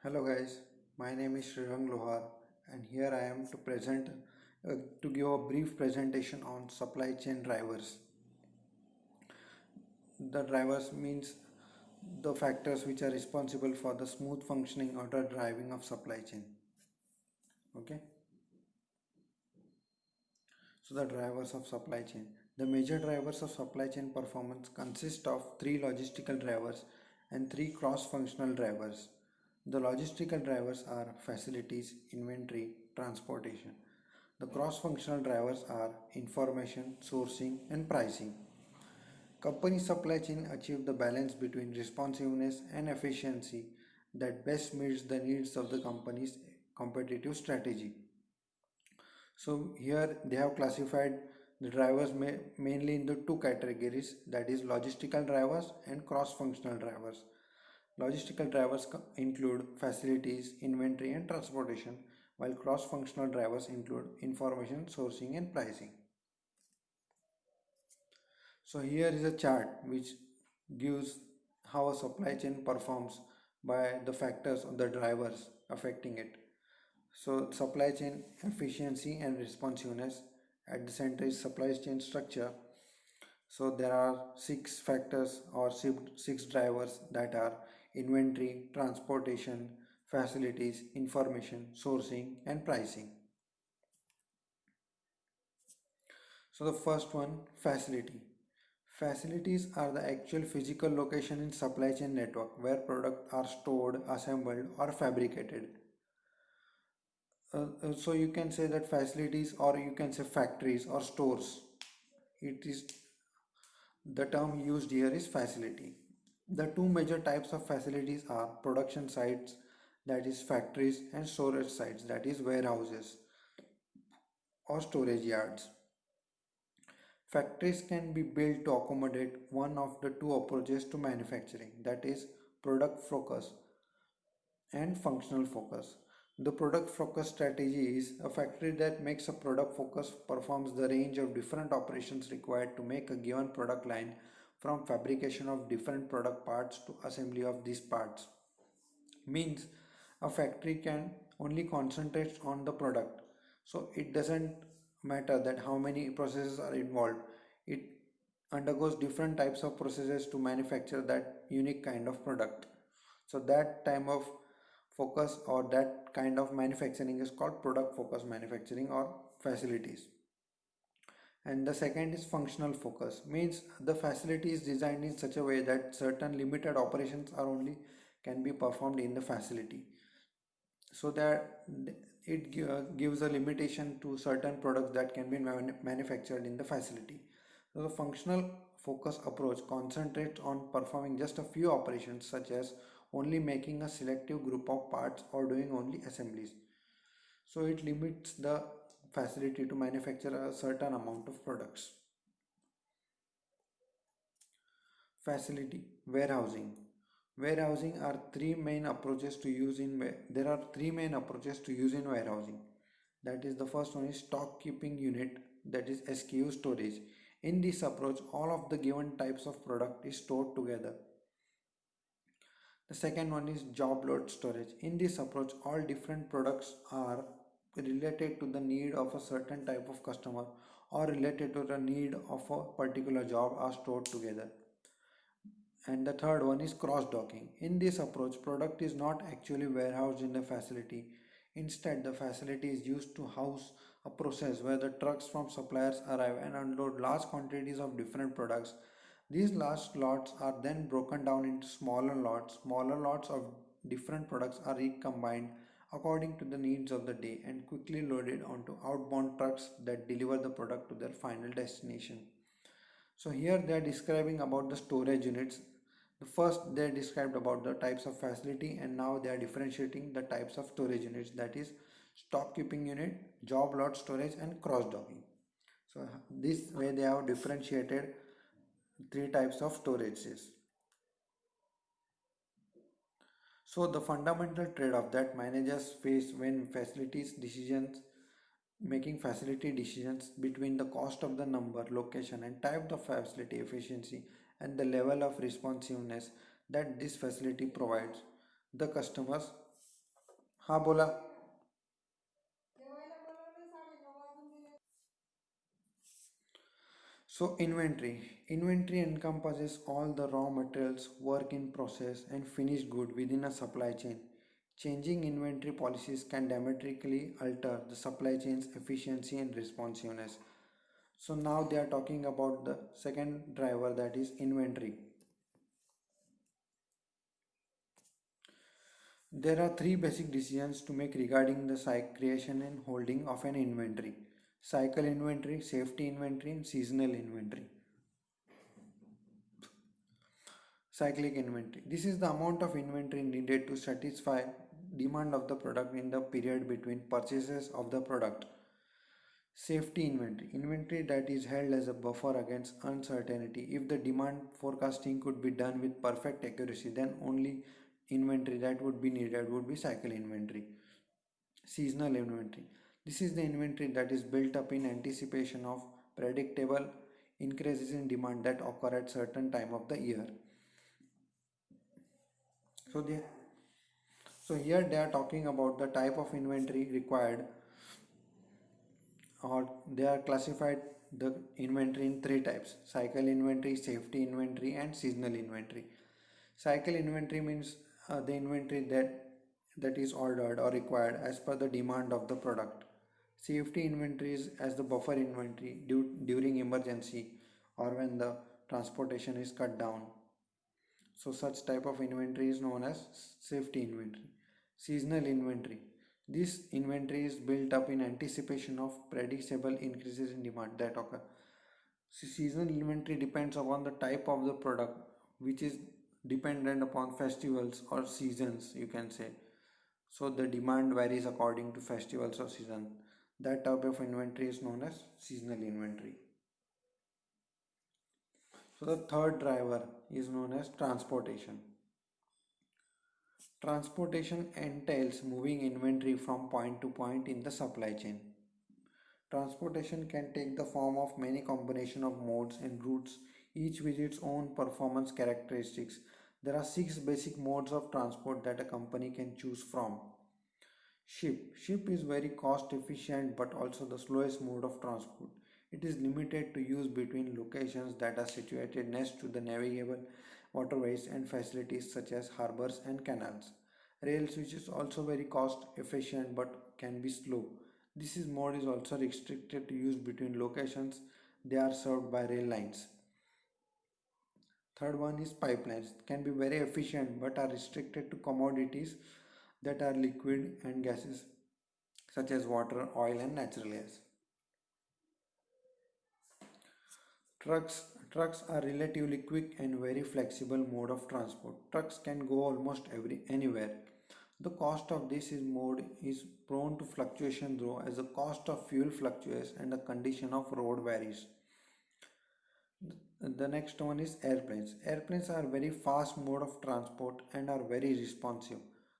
Hello guys, my name is Srirang Lohar and here I am to give a brief presentation on supply chain drivers. The drivers means the factors which are responsible for the smooth functioning or the driving of supply chain. Okay, so the drivers of supply chain. The major drivers of supply chain performance consist of three logistical drivers and three cross-functional drivers. The logistical drivers are facilities, inventory, transportation. The cross-functional drivers are information, sourcing, and pricing. Company supply chain achieve the balance between responsiveness and efficiency that best meets the needs of the company's competitive strategy. So here they have classified the drivers mainly into two categories, that is logistical drivers and cross-functional drivers. Logistical drivers include facilities, inventory and transportation, while cross-functional drivers include information, sourcing and pricing. So here is a chart which gives how a supply chain performs by the factors of the drivers affecting it. So supply chain efficiency and responsiveness, at the center is supply chain structure. So there are six factors or six drivers, that are inventory, transportation, facilities, information, sourcing and pricing. So the first one, facility. Facilities are the actual physical location in supply chain network where products are stored, assembled or fabricated. So you can say that facilities, or you can say factories or stores. It is the term used here is facility. The two major types of facilities are production sites, that is factories, and storage sites, that is warehouses or storage yards. Factories can be built to accommodate one of the two approaches to manufacturing, that is product focus and functional focus. The product focus strategy is a factory that makes a product focus performs the range of different operations required to make a given product line, from fabrication of different product parts to assembly of these parts. Means a factory can only concentrate on the product, so it doesn't matter that how many processes are involved. It undergoes different types of processes to manufacture that unique kind of product. So that time of focus or that kind of manufacturing is called product focus manufacturing or facilities. And the second is functional focus, means the facility is designed in such a way that certain limited operations are only can be performed in the facility, so that it gives a limitation to certain products that can be manufactured in the facility. So the functional focus approach concentrates on performing just a few operations, such as only making a selective group of parts or doing only assemblies. So it limits the facility to manufacture a certain amount of products. Facility, warehousing. Warehousing are three main approaches to use in there are three main approaches to use in warehousing. That is, the first one is stock keeping unit, that is SKU storage. In this approach, all of the given types of product is stored together. The second one is job load storage. In this approach, all different products are related to the need of a certain type of customer or related to the need of a particular job are stored together. And the third one is cross docking. In this approach, product is not actually warehoused in the facility. Instead, the facility is used to house a process where the trucks from suppliers arrive and unload large quantities of different products. These large lots are then broken down into smaller lots. Smaller lots of different products are recombined according to the needs of the day and quickly loaded onto outbound trucks that deliver the product to their final destination. So here they are describing about the storage units. The first they described about the types of facility, and now they are differentiating the types of storage units, that is stock keeping unit, job lot storage and cross docking. So this way they have differentiated three types of storages. So the fundamental trade-off that managers face when facilities decisions making facility decisions between the cost of the number, location and type of facility, efficiency and the level of responsiveness that this facility provides the customers. हाँ बोला. So inventory encompasses all the raw materials, work in process and finished good within a supply chain. Changing inventory policies can dramatically alter the supply chain's efficiency and responsiveness. So now they are talking about the second driver, that is inventory. There are three basic decisions to make regarding the creation and holding of an inventory: cycle inventory, safety inventory, and seasonal inventory. Cyclic inventory. This is the amount of inventory needed to satisfy demand of the product in the period between purchases of the product. Safety inventory. Inventory that is held as a buffer against uncertainty. If the demand forecasting could be done with perfect accuracy, then only inventory that would be needed would be cycle inventory. Seasonal inventory. This is the inventory that is built up in anticipation of predictable increases in demand that occur at certain time of the year. So they So here they are talking about the type of inventory required, or they are classified the inventory in three types: cycle inventory, safety inventory and seasonal inventory. Cycle inventory means the inventory that is ordered or required as per the demand of the product. Safety inventory is as the buffer inventory during emergency or when the transportation is cut down. So such type of inventory is known as safety inventory. Seasonal inventory. This inventory is built up in anticipation of predictable increases in demand that occur. Seasonal inventory depends upon the type of the product, which is dependent upon festivals or seasons, you can say. So the demand varies according to festivals or season. That type of inventory is known as seasonal inventory. So the third driver is known as transportation. Transportation entails moving inventory from point to point in the supply chain. Transportation can take the form of many combination of modes and routes, each with its own performance characteristics. There are six basic modes of transport that a company can choose from. Ship. Ship is very cost efficient but also the slowest mode of transport. It is limited to use between locations that are situated next to the navigable waterways and facilities such as harbors and canals. Rails, which is also very cost efficient but can be slow. Mode is also restricted to use between locations they are served by rail lines. Third one is pipelines. Can be very efficient but are restricted to commodities that are liquid and gases such as water, oil and natural gas. Trucks are relatively quick and very flexible mode of transport. Trucks can go almost anywhere. The cost of this is mode is prone to fluctuation though, as the cost of fuel fluctuates and the condition of road varies. The next one is airplanes. Airplanes are very fast mode of transport and are very responsive.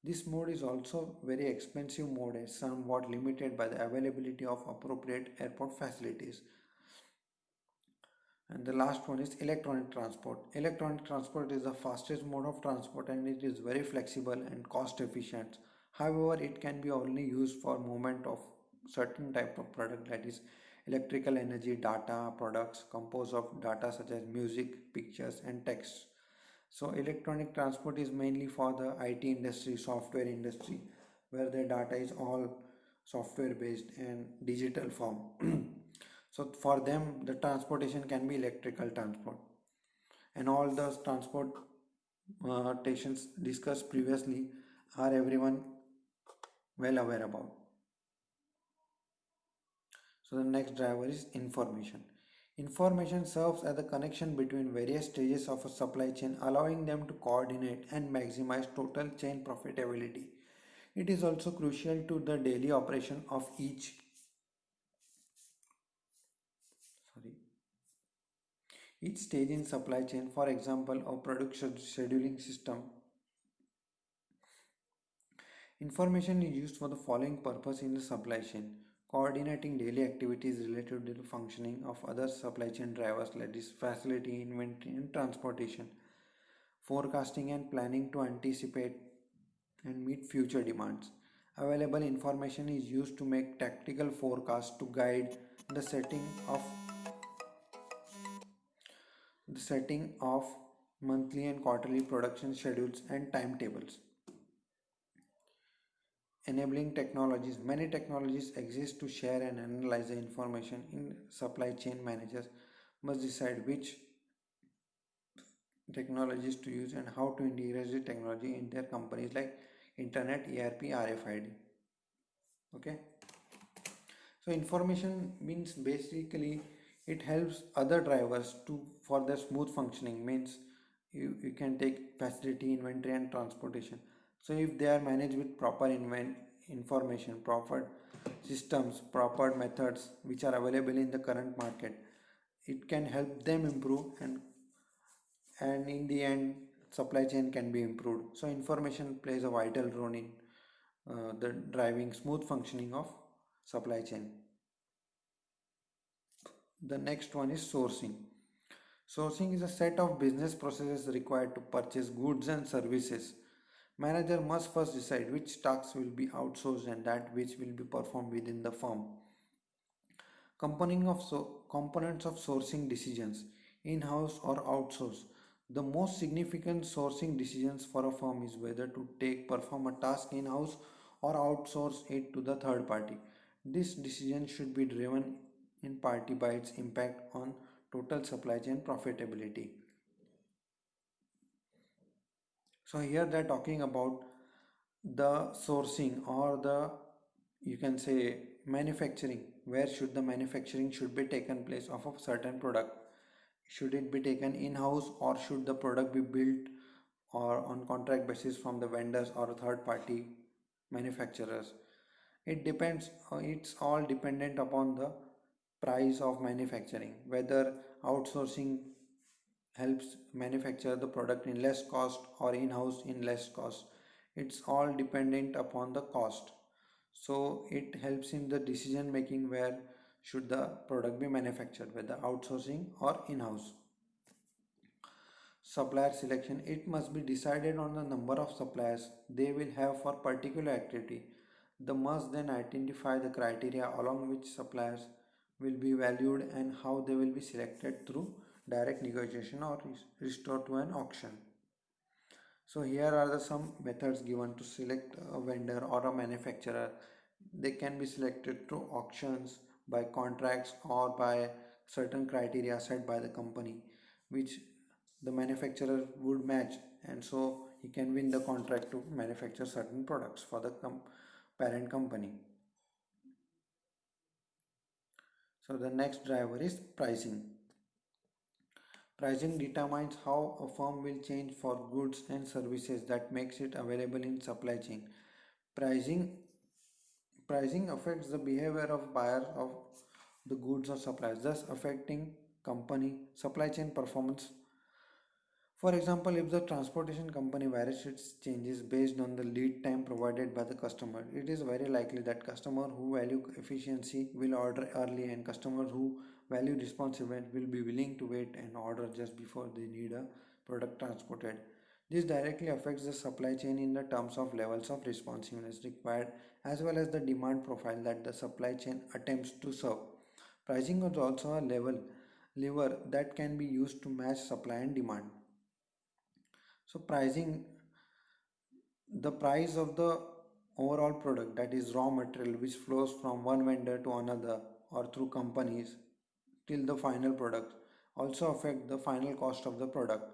This mode is also very expensive mode and somewhat limited by the availability of appropriate airport facilities. And the last one is electronic transport. Electronic transport is the fastest mode of transport and it is very flexible and cost efficient. However, it can be only used for movement of certain type of product, that is electrical energy data products composed of data such as music, pictures and text. So electronic transport is mainly for the IT industry, software industry, where the data is all software based and digital form. So for them the transportation can be electrical transport, and all the transportations discussed previously are everyone well aware about. So the next driver is information. Information serves as the connection between various stages of a supply chain, allowing them to coordinate and maximize total chain profitability. It is also crucial to the daily operation of sorry, each stage in supply chain. For example, a production scheduling system. Information is used for the following purpose in the supply chain: coordinating daily activities related to the functioning of other supply chain drivers like this facility, inventory and transportation, forecasting and planning to anticipate and meet future demands, Available information is used to make tactical forecasts to guide the setting of monthly and quarterly production schedules and timetables. Enabling technologies. Many technologies exist to share and analyze the information. In supply chain managers must decide which technologies to use and how to integrate the technology in their companies like internet, ERP, RFID. Okay. So information means basically it helps other drivers to for their smooth functioning. Means you can take facility, inventory and transportation. So if they are managed with proper information, proper systems, proper methods which are available in the current market, it can help them improve, and in the end supply chain can be improved. So information plays a vital role in the driving smooth functioning of supply chain. The next one is sourcing. Sourcing is a set of business processes required to purchase goods and services. Manager must first decide which tasks will be outsourced and that which will be performed within the firm. Components of sourcing decisions, in-house or outsource. The most significant sourcing decisions for a firm is whether to perform a task in-house or outsource it to the third party. This decision should be driven in part by its impact on total supply chain profitability. So here they're talking about the sourcing, or the, you can say, manufacturing. Where should the manufacturing should be taken place of a certain product? Should it be taken in-house, or should the product be built or on contract basis from the vendors or third party manufacturers? It depends, it's all dependent upon the price of manufacturing, whether outsourcing helps manufacture the product in less cost or in-house in less cost. It's all dependent upon the cost. So it helps in the decision making where should the product be manufactured, whether outsourcing or in-house. Supplier selection. It must be decided on the number of suppliers they will have for particular activity. They must then identify the criteria along which suppliers will be valued and how they will be selected through direct negotiation or restored to an auction. So here are some methods given to select a vendor or a manufacturer. They can be selected through auctions, by contracts, or by certain criteria set by the company which the manufacturer would match, and so he can win the contract to manufacture certain products for the parent company. So the next driver is pricing. Pricing determines how a firm will change for goods and services that makes it available in supply chain. Pricing Pricing affects the behavior of buyers of the goods or supplies, thus affecting company supply chain performance. For example, if the transportation company varies its changes based on the lead time provided by the customer, it is very likely that customers who value efficiency will order early, and customers who value responsiveness will be willing to wait and order just before they need a product transported. This directly affects the supply chain in the terms of levels of responsiveness required as well as the demand profile that the supply chain attempts to serve. Pricing is also a lever that can be used to match supply and demand. So pricing, the price of the overall product, that is raw material which flows from one vendor to another or through companies till the final product, also affect the final cost of the product,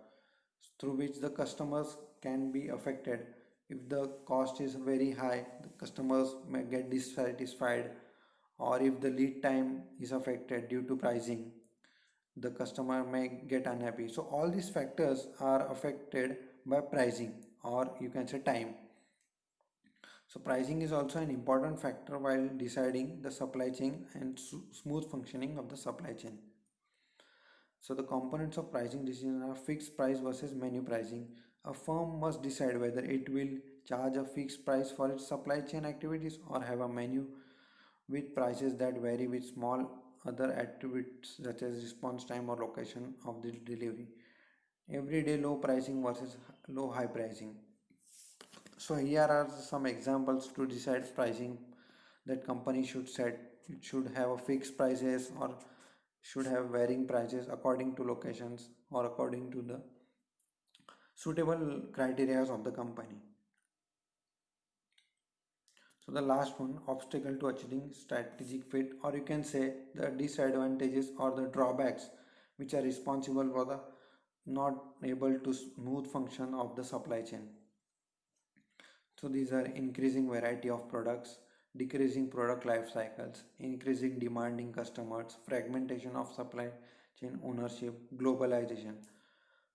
through which the customers can be affected. If the cost is very high, the customers may get dissatisfied, or if the lead time is affected due to pricing, the customer may get unhappy. So all these factors are affected by pricing, or you can say time. So pricing is also an important factor while deciding the supply chain and smooth functioning of the supply chain. So the components of pricing decision are fixed price versus menu pricing. A firm must decide whether it will charge a fixed price for its supply chain activities or have a menu with prices that vary with small other attributes such as response time or location of the delivery. Everyday low pricing versus low high pricing. So here are some examples to decide pricing that company should set. It should have a fixed prices or should have varying prices according to locations or according to the suitable criteria of the company. So the last one, obstacle to achieving strategic fit, or you can say the disadvantages or the drawbacks which are responsible for the not able to smooth function of the supply chain. So these are increasing variety of products, decreasing product life cycles, increasing demanding customers, fragmentation of supply chain ownership, globalization.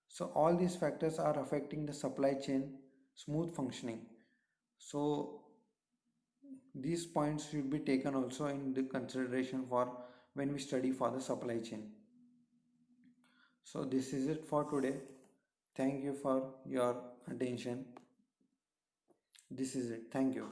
So all these factors are affecting the supply chain smooth functioning. So these points should be taken also in the consideration for when we study for the supply chain. So this is it for today. Thank you for your attention. This is it. Thank you.